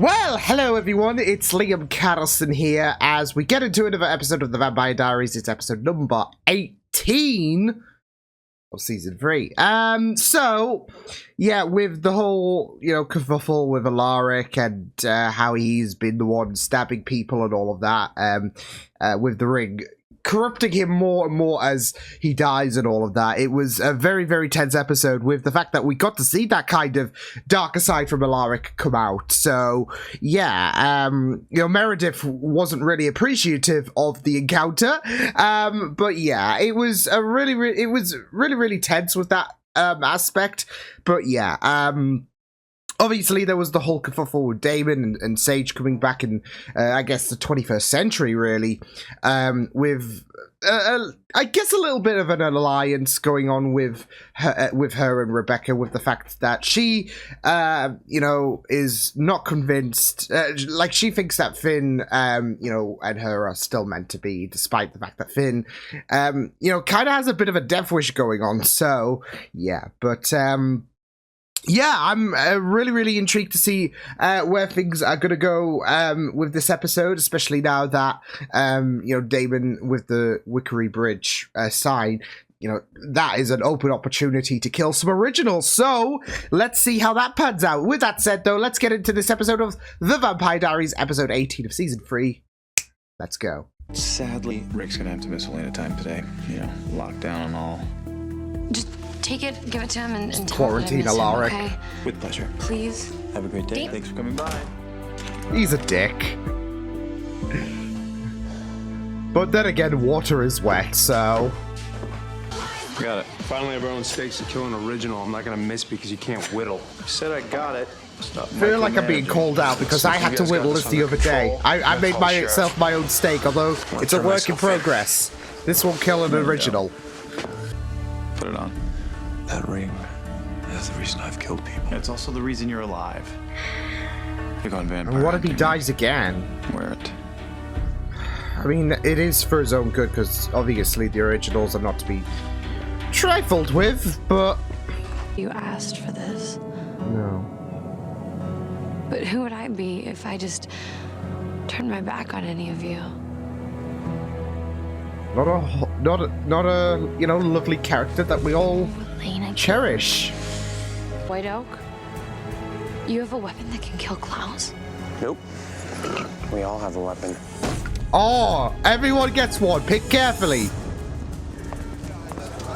Well, hello everyone, it's Liam Carlson here as we get into another episode of the Vampire Diaries. It's episode number 18 of season 3. So, yeah, with the whole, kerfuffle with Alaric and how he's been the one stabbing people and all of that, with the ring corrupting him more and more as he dies and all of that. It was a very, very tense episode with the fact that we got to see that kind of darker side from Alaric come out. So, yeah, Meredith wasn't really appreciative of the encounter. But yeah, it was really tense with that aspect. But yeah, obviously, there was the whole kerfuffle with Damon and Sage coming back in, I guess, the 21st century, really, with, I guess, a little bit of an alliance going on with her and Rebecca, with the fact that she, is not convinced, like, she thinks that Finn, and her are still meant to be, despite the fact that Finn, kind of has a bit of a death wish going on, so, yeah, but, yeah, I'm really intrigued to see where things are going to go with this episode, especially now that, Damon with the Wickery Bridge sign, that is an open opportunity to kill some originals. So, let's see how that pans out. With that said, though, let's get into this episode of The Vampire Diaries, episode 18 of season 3. Let's go. Sadly, Rick's going to have to miss Helena time today. Lockdown and all. Just take it, give it to him, and tell quarantine him I miss him, Alaric. okay? With pleasure. Please. Have a great day. Thanks for coming by. He's a dick. But then again, water is wet, so... Got it. Finally, everyone stakes to kill an original. I'm not gonna miss because you can't whittle. I said I got it. Stop. I feel like I'm being called out because I had to whittle this the other day. I made myself my own steak, although it's a work in progress. This won't kill an original. Put it on. That ring, that's the reason I've killed people. It's also the reason you're alive. You're going vampire. And what if he dies again? Wear it. I mean, it is for his own good, because obviously the originals are not to be trifled with, but... You asked for this. No. But who would I be if I just turned my back on any of you? Not a lovely character that we all cherish. White Oak? You have a weapon that can kill Klaus? Nope. We all have a weapon. Oh, everyone gets one. Pick carefully.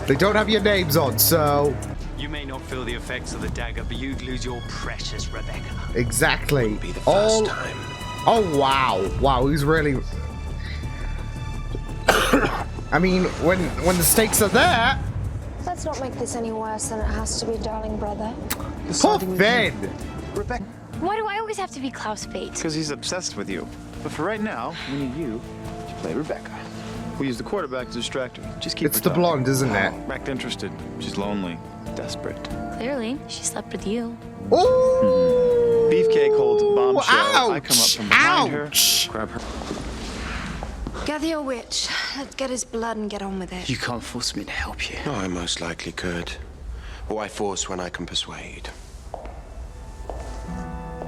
They don't have your names on, so... You may not feel the effects of the dagger, but you'd lose your precious Rebecca. Exactly. Wouldn't be the first time. Oh, wow. Wow, he's really... I mean, when the stakes are there... Let's not make this any worse than it has to be, darling brother. Poor Finn! Rebecca. Why do I always have to be Klaus Fate? Because he's obsessed with you. But for right now, we need you to play Rebecca. We'll use the quarterback to distract her. Just keep It's her the talking. blonde, isn't it? Act interested. She's lonely. Desperate. Clearly, she slept with you. Ooh! Beefcake holds bombshell. Ouch! I come up from behind Ouch! her, grab her. Gather your witch. Let's get his blood and get on with it. You can't force me to help you. No, I most likely could. Why force when I can persuade?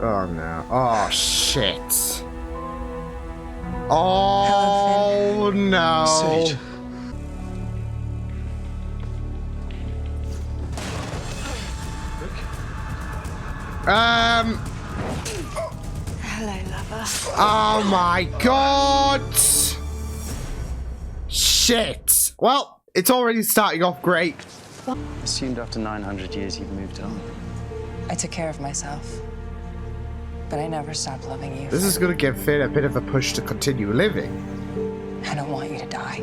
Oh, no. Oh, shit. Oh, no. Sage. Hello, lover. Oh, my God. Shit. Well, it's already starting off great. Assumed after 900 years you'd moved on. I took care of myself, but I never stopped loving you. This is going to give Finn a bit of a push to continue living. I don't want you to die.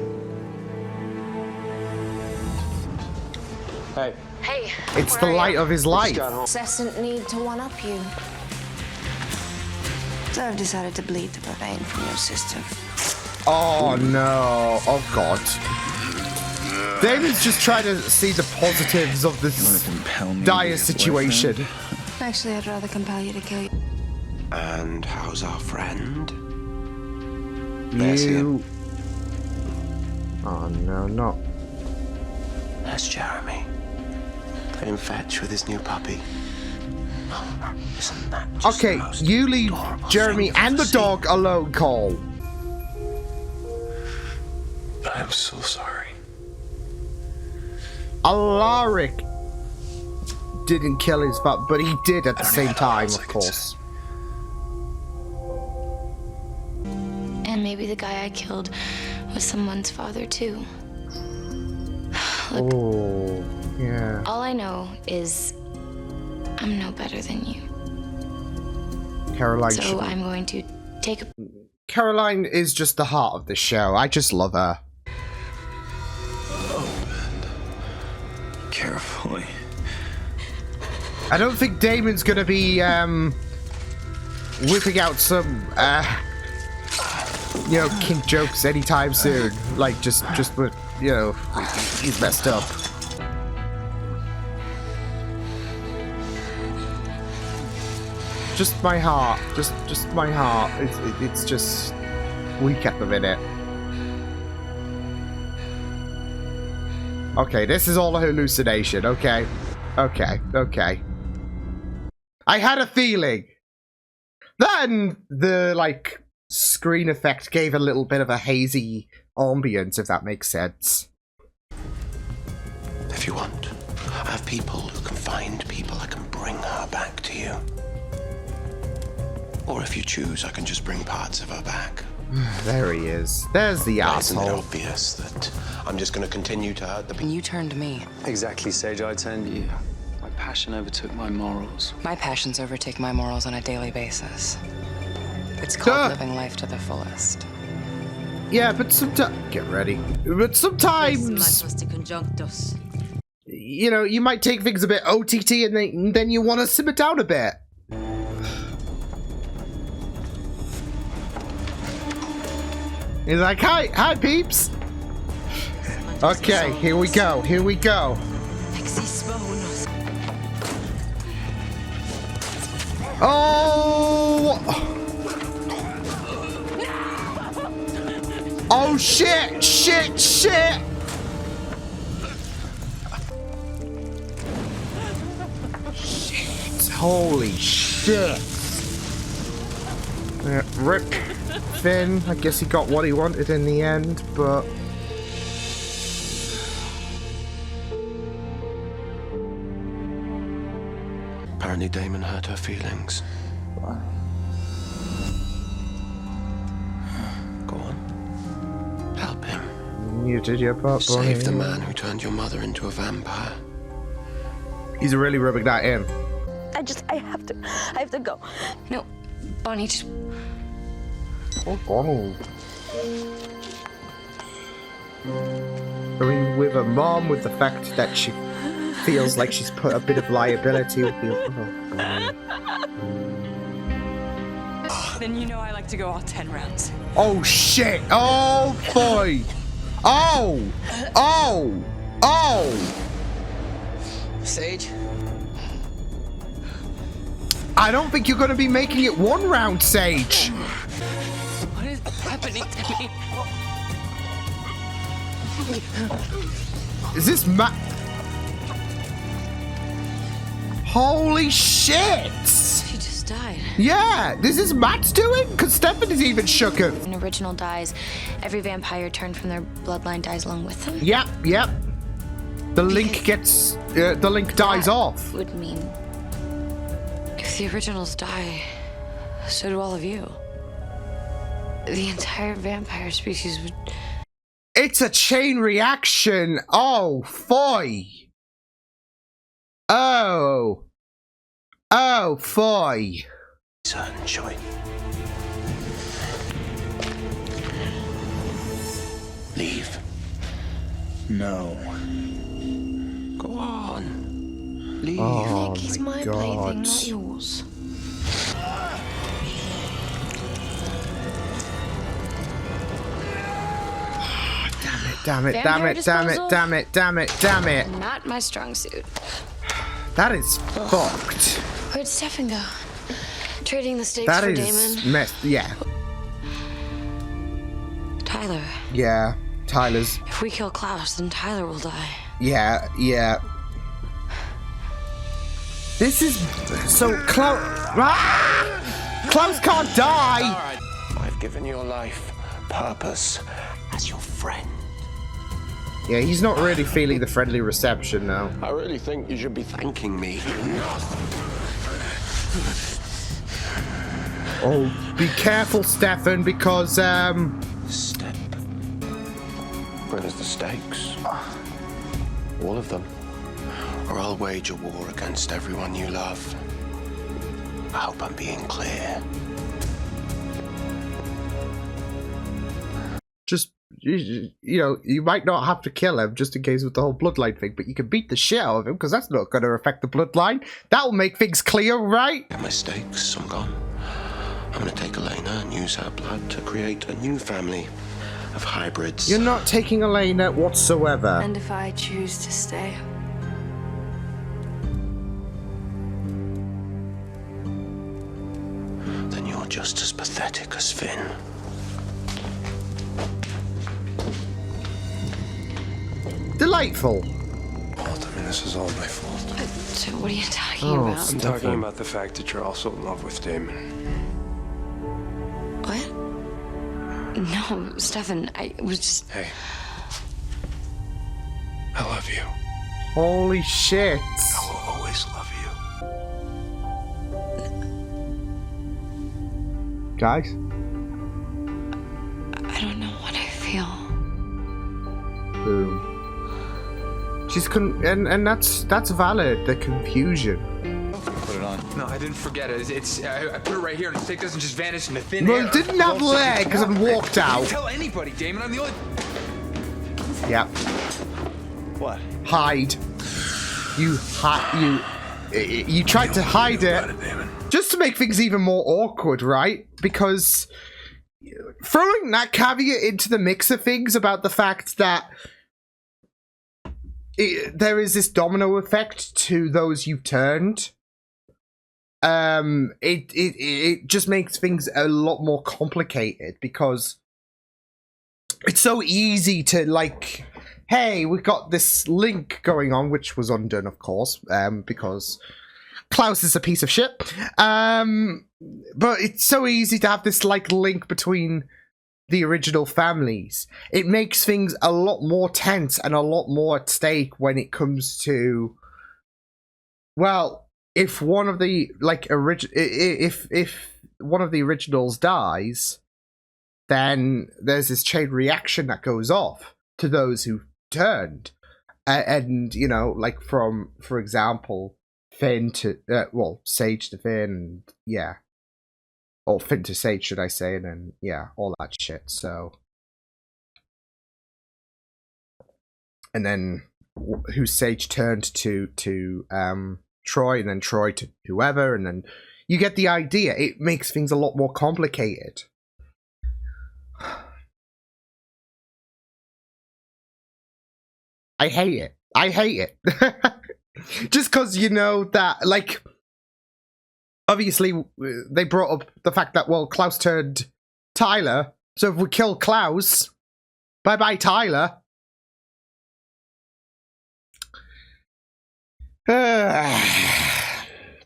Hey. Hey. It's the light of his life. Incessant need to one-up you. So I've decided to bleed the vein from your system. Oh, no. Oh, God. David's just trying to see the positives of this dire situation. Actually, I'd rather compel you to kill you. And how's our friend? You... Oh, no, not... That's Jeremy. Playing fetch with his new puppy. Isn't that just Okay, the most you leave adorable Jeremy thing and the I've seen? dog alone, Cole. I am so sorry. Alaric didn't kill his father, but he did at the don't same even know what time, else I of can course. And maybe the guy I killed was someone's father, too. Look, Oh, yeah. all I know is I'm no better than you. Caroline So should be- I'm going to take a... Caroline is just the heart of the show. I just love her. Carefully. I don't think Damon's gonna be whipping out some you know, kink jokes anytime soon. Like just with, you know, he's messed up. Just my heart. Just my heart. It's just weak at the minute. Okay, this is all a hallucination. Okay. Okay. I had a feeling. Then the, like, screen effect gave a little bit of a hazy ambience, if that makes sense. If you want, I have people who can find people. I can bring her back to you. Or if you choose, I can just bring parts of her back. There he is. There's the Isn't it asshole. obvious that I'm just going to continue to hurt the people? And you turned to me. Exactly, Sage. I turned to you. My passion overtook my morals. My passions overtake my morals on a daily basis. It's called Duh. living life to the fullest. Yeah, but sometimes... Get ready. But sometimes... You know, you might take things a bit OTT and then you want to simmer down a bit. He's like, hi peeps. Okay, here we go. Oh! Oh shit! Shit! Holy shit! Rip Finn. I guess he got what he wanted in the end, but... Apparently Damon hurt her feelings. Go on. Help him. You did your part, boy. Save the man who turned your mother into a vampire. He's really rubbing that in. I have to go. No, Bonnie, just... Oh. I mean, with a mom, with the fact that she feels like she's put a bit of liability with you. Oh, God. Then you know I like to go all 10 rounds. Oh, shit. Oh, boy. Oh. Sage? I don't think you're going to be making it one round, Sage. What is happening to me? Is this Holy shit! She just died. Yeah, this is Matt's doing? Because Stephanie's even shook her. When original dies, every vampire turned from their bloodline dies along with them. Yep. The link gets... the link dies That off. would mean if the originals die, so do all of you. The entire vampire species would... It's a chain reaction. Oh, foy. Oh, foy. Certain choice. Leave. No. Go on. Leave. Oh, Nick, he's my my plaything, God. not yours. Damn it. Not my strong suit. That is fucked. Where'd Stefan go? Trading the stakes That for is Damon. messed. Yeah. Tyler. Yeah. Tyler's. If we kill Klaus, then Tyler will die. Yeah. This is so Klaus. Klaus can't die. I've given your life purpose as your friend. Yeah, he's not really feeling the friendly reception now. I really think you should be thanking me. Oh, be careful, Stefan, because Step. Where is the stakes? All of them. Or I'll wage a war against everyone you love. I hope I'm being clear. just you know, you might not have to kill him just in case with the whole bloodline thing, but you can beat the shit out of him because that's not going to affect the bloodline. That'll make things clear, right? Get my stakes, I'm gone. I'm gonna take Elena and use her blood to create a new family of hybrids. You're not taking Elena whatsoever. And if I choose to stay? Then you're just as pathetic as Finn. Delightful. Walt, I mean, this is all my fault. So what are you talking Oh, about? I'm talking about the fact that you're also in love with Damon. What? No, Stefan, I was just... Hey. I love you. Holy shit. I will always love you. Guys? I don't know what I feel. Boom. She's and that's valid, the confusion. Put it on. No, I didn't forget it. I put it right here, and the stick doesn't just vanish into thin Well, air. it didn't have legs and walked out. Don't tell anybody, Damon. I'm the only... Yeah. What? Hide. You tried to hide it just to make things even more awkward, right? Because throwing that caveat into the mix of things about the fact that there is this domino effect to those you've turned, it just makes things a lot more complicated because it's so easy to, like, hey, we've got this link going on, which was undone, of course, because Klaus is a piece of shit. But it's so easy to have this, like, link between the original families. It makes things a lot more tense and a lot more at stake when it comes to, well, if one of the, like, if one of the originals dies, then there's this chain reaction that goes off to those who turned, and you know, like, from, for example, Finn to well, Sage to Finn, and yeah, or Finn to Sage, should I say, and then yeah, all that shit. So, and then who Sage turned to Troy, and then Troy to whoever, and then you get the idea. It makes things a lot more complicated. I hate it. I hate it. Just because, you know, that, like, obviously they brought up the fact that, well, Klaus turned Tyler, so if we kill Klaus, bye-bye Tyler.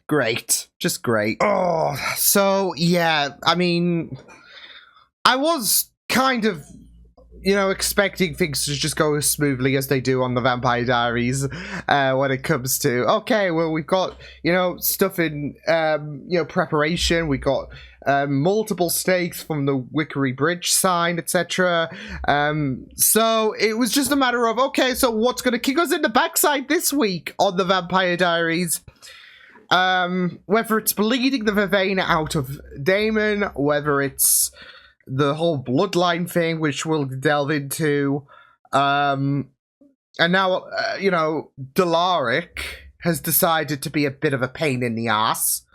Great. Just great. Oh, so, yeah, I mean, I was kind of, you know, expecting things to just go as smoothly as they do on the Vampire Diaries when it comes to, okay, well, we've got, you know, stuff in, you know, preparation. We got multiple stakes from the Wickery Bridge sign, etc. So it was just a matter of, okay, so what's going to kick us in the backside this week on the Vampire Diaries? Whether it's bleeding the Vervain out of Damon, whether it's the whole bloodline thing, which we'll delve into, and now, you know, Delaric has decided to be a bit of a pain in the ass.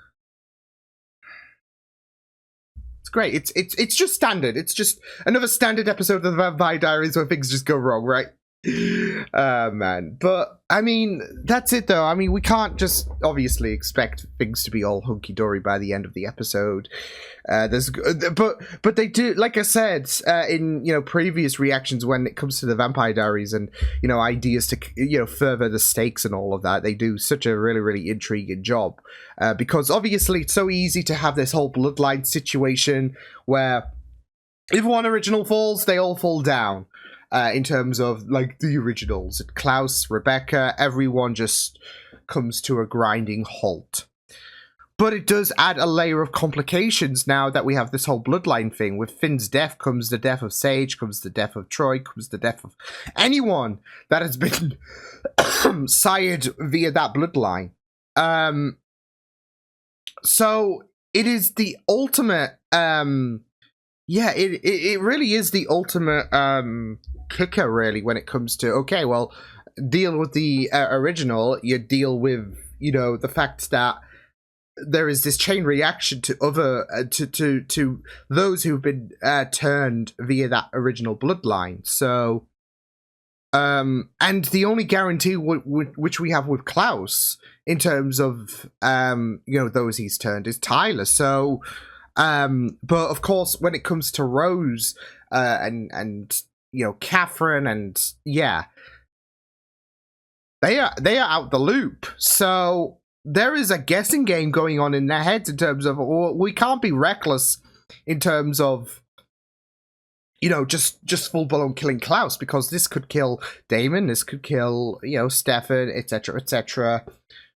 It's great. It's just standard. It's just another standard episode of the Vampire Diaries where things just go wrong, right? Man. But, I mean, that's it, though. I mean, we can't just obviously expect things to be all hunky-dory by the end of the episode. But they do, like I said, in, previous reactions when it comes to the Vampire Diaries and, ideas to, further the stakes and all of that, they do such a really, really intriguing job. Because, obviously, it's so easy to have this whole bloodline situation where if one original falls, they all fall down. In terms of, like, the originals. Klaus, Rebecca, everyone just comes to a grinding halt. But it does add a layer of complications now that we have this whole bloodline thing. With Finn's death comes the death of Sage, comes the death of Troy, comes the death of anyone that has been sired via that bloodline. So it is the ultimate... yeah, it really is the ultimate kicker, really, when it comes to, okay, well, deal with the original, you deal with, the fact that there is this chain reaction to other, to those who've been turned via that original bloodline. So, and the only guarantee which we have with Klaus, in terms of, those he's turned, is Tyler. So, but of course, when it comes to Rose, and Catherine, and yeah, they are out the loop. So there is a guessing game going on in their heads in terms of, we can't be reckless in terms of, just full blown killing Klaus, because this could kill Damon, this could kill, Stefan, etc., etc.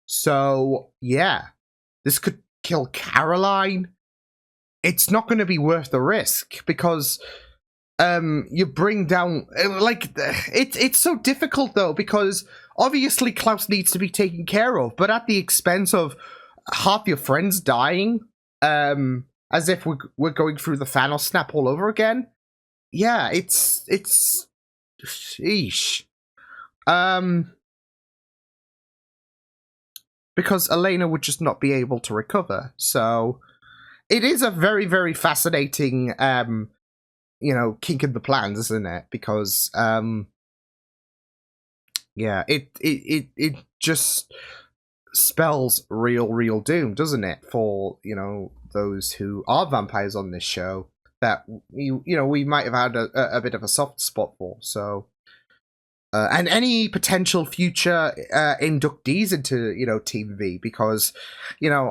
So yeah, this could kill Caroline. It's not going to be worth the risk, because you bring down, like, it's so difficult, though, because obviously Klaus needs to be taken care of, but at the expense of half your friends dying, as if we're going through the Thanos snap all over again. Yeah, it's sheesh. Because Elena would just not be able to recover, so it is a very, very fascinating, kink in the plans, isn't it? Because, yeah, it just spells real doom, doesn't it? For, those who are vampires on this show that, we might have had a bit of a soft spot for, so... and any potential future inductees into, Team V, because,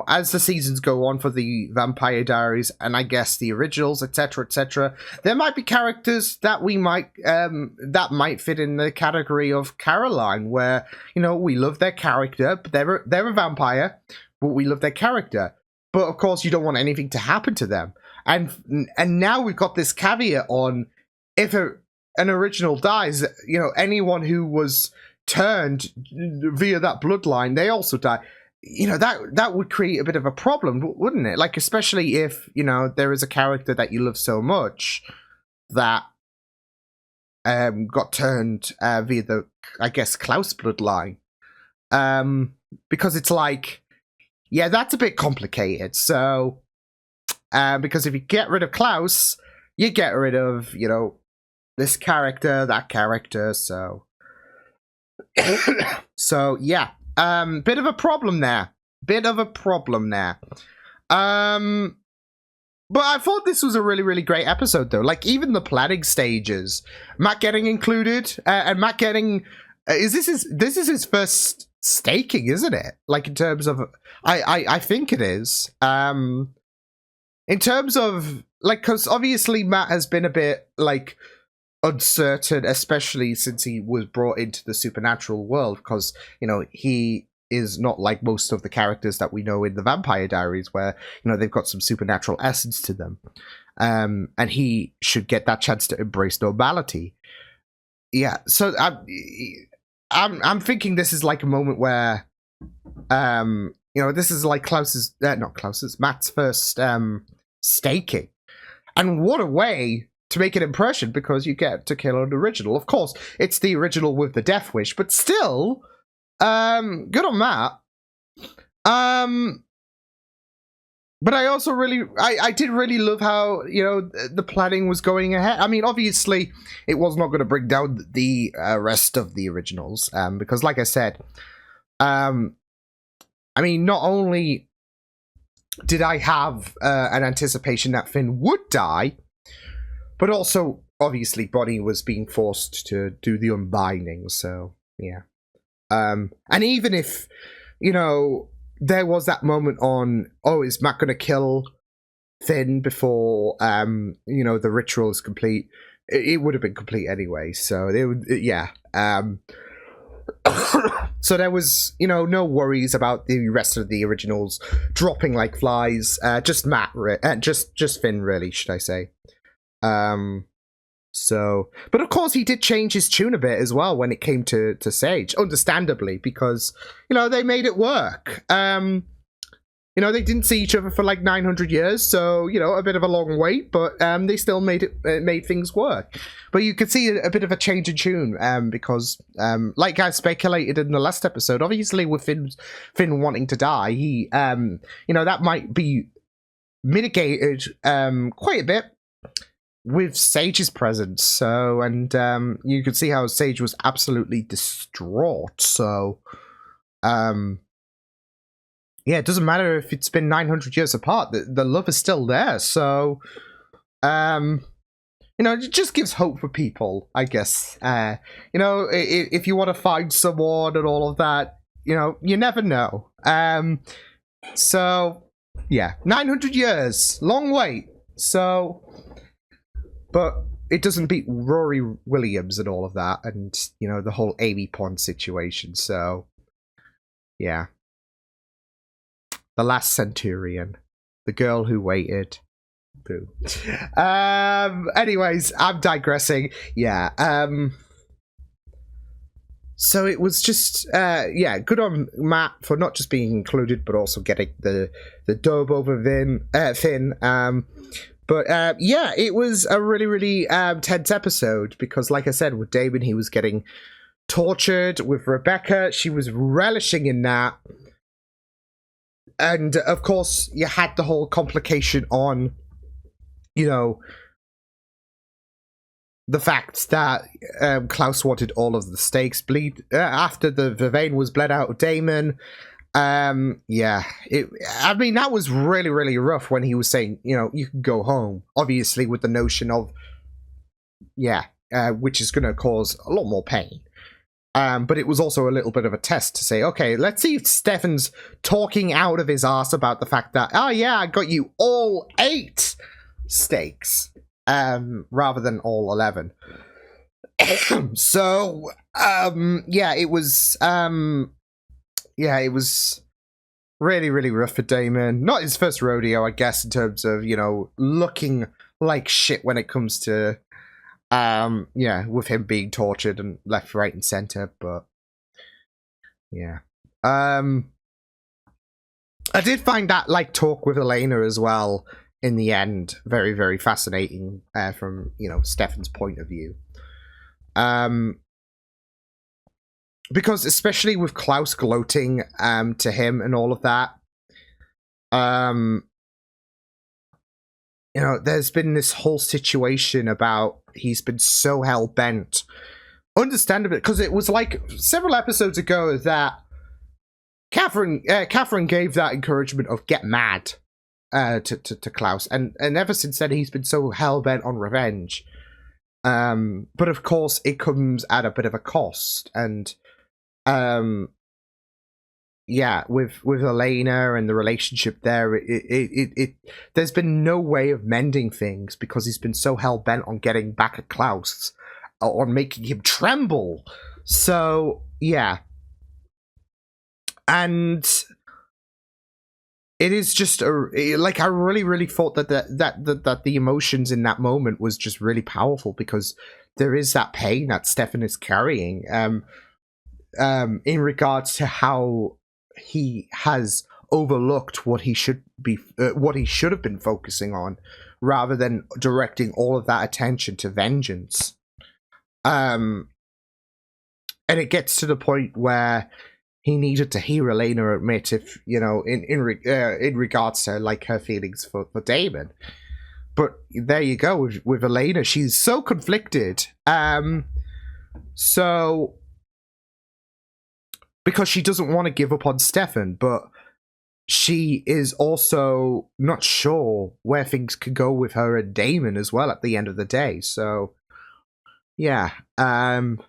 as the seasons go on for the Vampire Diaries, and I guess the originals, etc., there might be characters that we might, that might fit in the category of Caroline, where, we love their character, but they're a vampire, but we love their character. But, of course, you don't want anything to happen to them. And now we've got this caveat on, if an original dies, anyone who was turned via that bloodline, they also die. That would create a bit of a problem, wouldn't it? Like, especially if, there is a character that you love so much that got turned via the, I guess, Klaus bloodline. Because it's like, yeah, that's a bit complicated. So, because if you get rid of Klaus, you get rid of, this character, that character, so... so, yeah. Bit of a problem there. But I thought this was a really, really great episode, though. Like, even the planning stages. Matt getting included, and Matt getting... this is his first staking, isn't it? Like, in terms of... I think it is. In terms of... Like, because obviously Matt has been a bit, like... uncertain, especially since he was brought into the supernatural world, because he is not like most of the characters that we know in the Vampire Diaries, where they've got some supernatural essence to them, and he should get that chance to embrace normality. Yeah, so I'm thinking this is like a moment where this is like Matt's first staking, and what a way to make an impression, because you get to kill an original. Of course, it's the original with the death wish, but still, good on Matt. But I also I did really love how, you know, the planning was going ahead. I mean, obviously, it was not going to bring down the rest of the originals, because, like I said, I mean, not only did I have an anticipation that Finn would die, but also, obviously, Bonnie was being forced to do the unbinding, so, yeah. And even if, you know, there was that moment on, oh, is Matt going to kill Finn before, you know, the ritual is complete? It would have been complete anyway, so it would, yeah. So there was, you know, no worries about the rest of the originals dropping like flies. Just Matt, just Finn, really, should I say? So, but of course he did change his tune a bit as well when it came to Sage, understandably, because, you know, they made it work. You know, they didn't see each other for like 900 years, so, you know, a bit of a long wait, but they still made things work. But you could see a bit of a change in tune, because, like I speculated in the last episode, obviously with Finn wanting to die, he, you know, that might be mitigated quite a bit with Sage's presence. So, and you could see how Sage was absolutely distraught. So, yeah, it doesn't matter if it's been 900 years apart. The love is still there. So, you know, it just gives hope for people, I guess. You know, if you want to find someone and all of that, you know, you never know. So, yeah, 900 years, long wait. So, but it doesn't beat Rory Williams and all of that, and, you know, the whole Amy Pond situation. So, yeah. The Last Centurion. The girl who waited. Boo. Anyways, I'm digressing. Yeah. So it was just, yeah, good on Matt for not just being included, but also getting the dub over Finn. But yeah, it was a really, really tense episode because, like I said, with Damon, he was getting tortured. With Rebecca, she was relishing in that. And, of course, you had the whole complication on, you know, the fact that Klaus wanted all of the stakes bleed after the vein was bled out of Damon. Yeah, I mean, that was really, really rough when he was saying, you know, you can go home, obviously with the notion of, yeah, which is going to cause a lot more pain. But it was also a little bit of a test to say, okay, let's see if Stefan's talking out of his ass about the fact that, oh yeah, I got you all 8 stakes, rather than all 11. So, yeah, it was, yeah, it was really, really rough for Damon. Not his first rodeo, I guess, in terms of, you know, looking like shit when it comes to, yeah, with him being tortured and left, right, and center, but, yeah. I did find that, like, talk with Elena as well, in the end, very, very fascinating, from, you know, Stefan's point of view. Because especially with Klaus gloating to him and all of that, you know, there's been this whole situation about he's been so hell-bent, understandably, because it was like several episodes ago that Catherine gave that encouragement of get mad to Klaus, and ever since then he's been so hell-bent on revenge. But of course it comes at a bit of a cost, and yeah, with Elena and the relationship there, there's been no way of mending things because he's been so hell-bent on getting back at Klaus, on making him tremble. So, yeah. And it is just, like, I really, really thought that the emotions in that moment was just really powerful because there is that pain that Stefan is carrying, in regards to how he has overlooked what he should have been focusing on, rather than directing all of that attention to vengeance. And it gets to the point where he needed to hear Elena admit, if you know, in regards to like her feelings for Damon. But there you go with Elena. She's so conflicted. So because she doesn't want to give up on Stefan, but she is also not sure where things could go with her and Damon as well at the end of the day. So yeah, and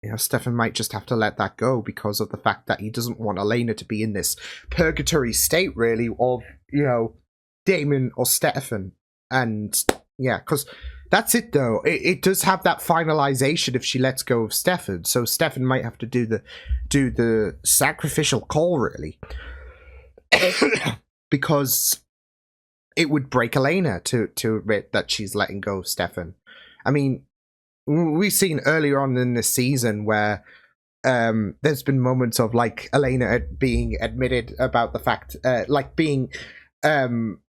you know, Stefan might just have to let that go because of the fact that he doesn't want Elena to be in this purgatory state, really, of, you know, Damon or Stefan. And yeah, because that's it, though. It does have that finalization if she lets go of Stefan. So Stefan might have to do the sacrificial call, really, because it would break Elena to admit that she's letting go of Stefan. I mean, we've seen earlier on in this season where there's been moments of like Elena being admitted about the fact, like being upfront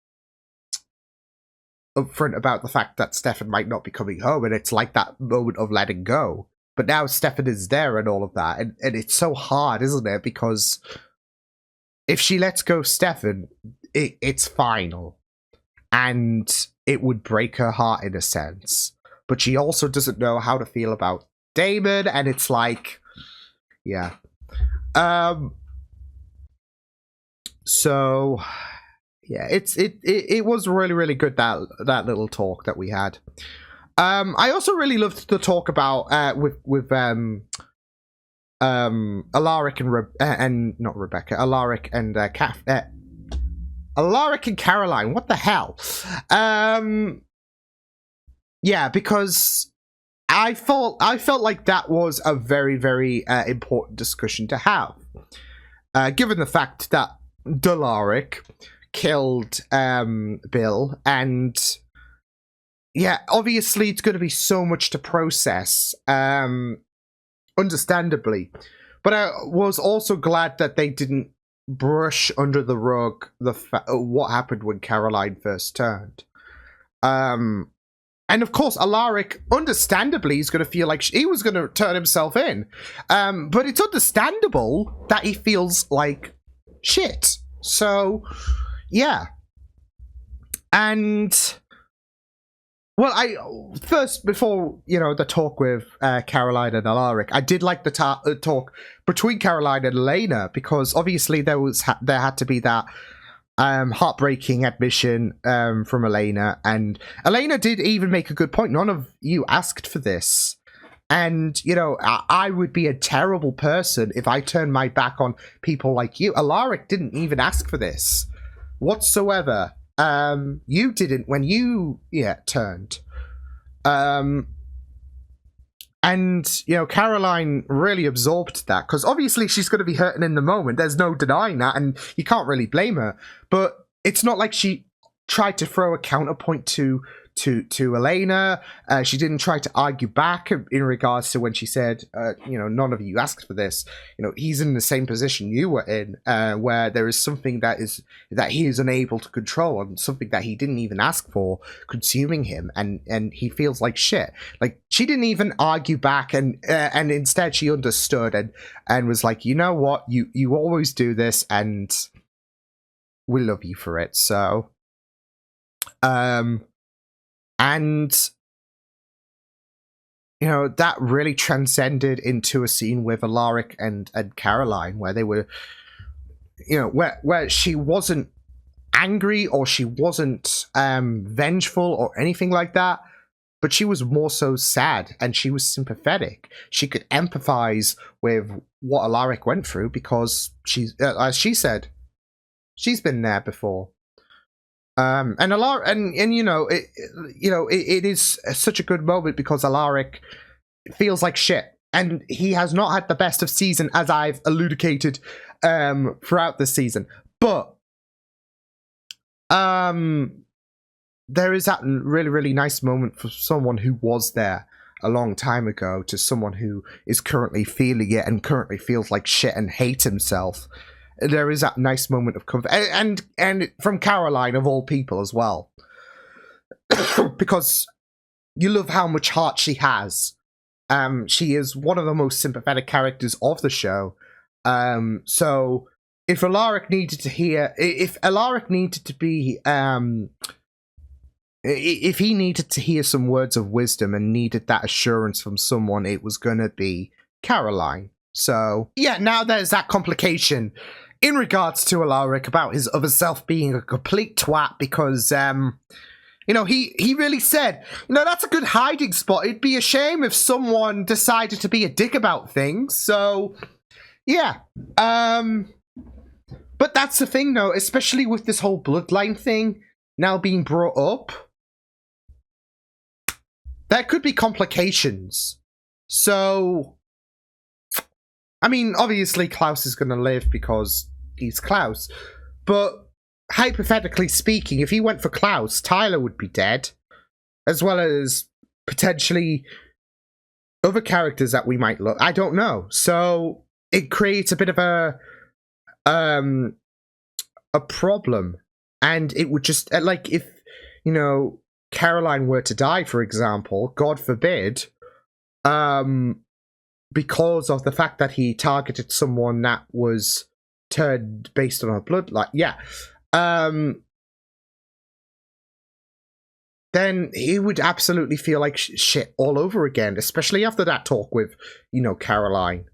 about the fact that Stefan might not be coming home, and it's like that moment of letting go. But now Stefan is there and all of that, and it's so hard, isn't it? Because if she lets go of Stefan, it's final, and it would break her heart in a sense. But she also doesn't know how to feel about Damon, and it's like, yeah. So yeah, it was really, really good, that little talk that we had. I also really loved the talk about with Alaric and not Rebecca, Alaric and Alaric and Caroline. What the hell? Yeah, because I felt like that was a very, very important discussion to have, given the fact that Alaric killed Bill, and yeah, obviously it's going to be so much to process, understandably. But I was also glad that they didn't brush under the rug what happened when Caroline first turned. And of course, Alaric, understandably, is going to feel like he was going to turn himself in. But it's understandable that he feels like shit. So, yeah. And, well, first, before, you know, the talk with Caroline and Alaric, I did like the talk between Caroline and Elena, because obviously there had to be that heartbreaking admission from Elena, and Elena did even make a good point. None of you asked for this, and you know, I would be a terrible person if I turned my back on people like you. Alaric didn't even ask for this whatsoever. You didn't when you turned. And, you know, Caroline really absorbed that, because obviously she's going to be hurting in the moment. There's no denying that, and you can't really blame her. But it's not like she tried to throw a counterpoint to Elena. She didn't try to argue back in regards to when she said, you know, none of you asked for this. You know, he's in the same position you were in, where there is something that he is unable to control, and something that he didn't even ask for consuming him, and he feels like shit. Like, she didn't even argue back, and instead she understood and was like, you know what, you always do this, and we love you for it. So, and, you know, that really transcended into a scene with Alaric and Caroline, where they were, you know, where she wasn't angry, or she wasn't vengeful or anything like that, but she was more so sad, and she was sympathetic. She could empathize with what Alaric went through, because she's, as she said, she's been there before. And Alaric, and you know, it is such a good moment, because Alaric feels like shit, and he has not had the best of season, as I've elucidated throughout this season. But there is that really, really nice moment for someone who was there a long time ago to someone who is currently feeling it and currently feels like shit and hates himself. There is that nice moment of comfort, and from Caroline of all people as well, because you love how much heart she has, She is one of the most sympathetic characters of the show. So if Alaric needed to hear, if Alaric needed to be, if he needed to hear some words of wisdom and needed that assurance from someone, it was going to be Caroline. So yeah, now there's that complication in regards to Alaric about his other self being a complete twat because, you know, he really said, you know, that's a good hiding spot. It'd be a shame if someone decided to be a dick about things. So yeah, but that's the thing, though, especially with this whole bloodline thing now being brought up. There could be complications. So, I mean, obviously Klaus is going to live because he's Klaus. But hypothetically speaking, if he went for Klaus, Tyler would be dead. As well as potentially other characters that we might look. I don't know. So, it creates a bit of a problem, and it would just like if, you know, Caroline were to die, for example, God forbid, because of the fact that he targeted someone that was turned based on her bloodline, then he would absolutely feel like shit all over again, especially after that talk with, you know, Caroline.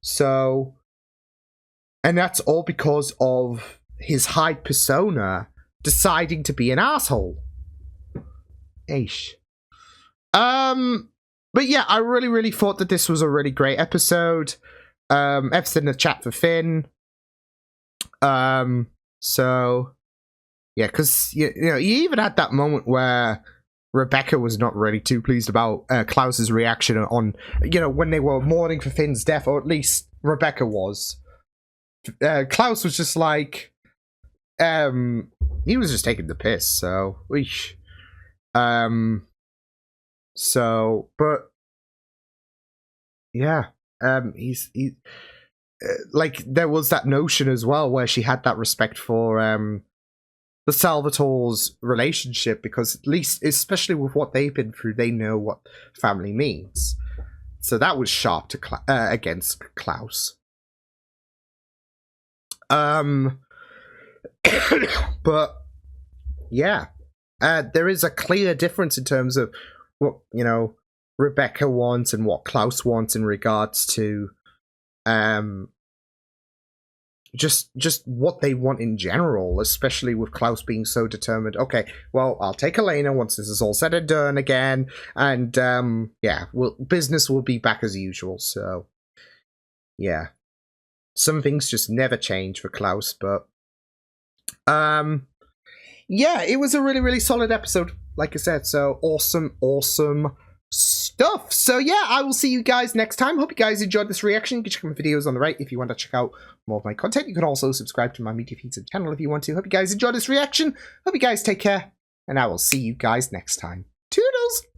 So, and that's all because of his Hyde persona deciding to be an asshole. Eesh. But yeah, I really thought that this was a really great episode. Everything in the chat for Finn. So yeah, because you know, you even had that moment where Rebecca was not really too pleased about Klaus's reaction on, you know, when they were mourning for Finn's death, or at least Rebecca was. Klaus was just like, he was just taking the piss, so, eesh. So, but, yeah, like, there was that notion as well where she had that respect for, the Salvatore's relationship, because at least, especially with what they've been through, they know what family means. So that was sharp to against Klaus. But yeah, there is a clear difference in terms of what, you know, Rebecca wants and what Klaus wants in regards to just what they want in general, especially with Klaus being so determined. Okay, well, I'll take Elena once this is all said and done again, and yeah, business will be back as usual. So yeah, some things just never change for Klaus, but yeah, it was a really solid episode, like I said. So awesome stuff. So yeah, I will see you guys next time. Hope you guys enjoyed this reaction. You can check out my videos on the right if you want to check out more of my content. You can also subscribe to my media feeds and channel if you want to. Hope you guys enjoyed this reaction. Hope you guys take care, and I will see you guys next time. Toodles!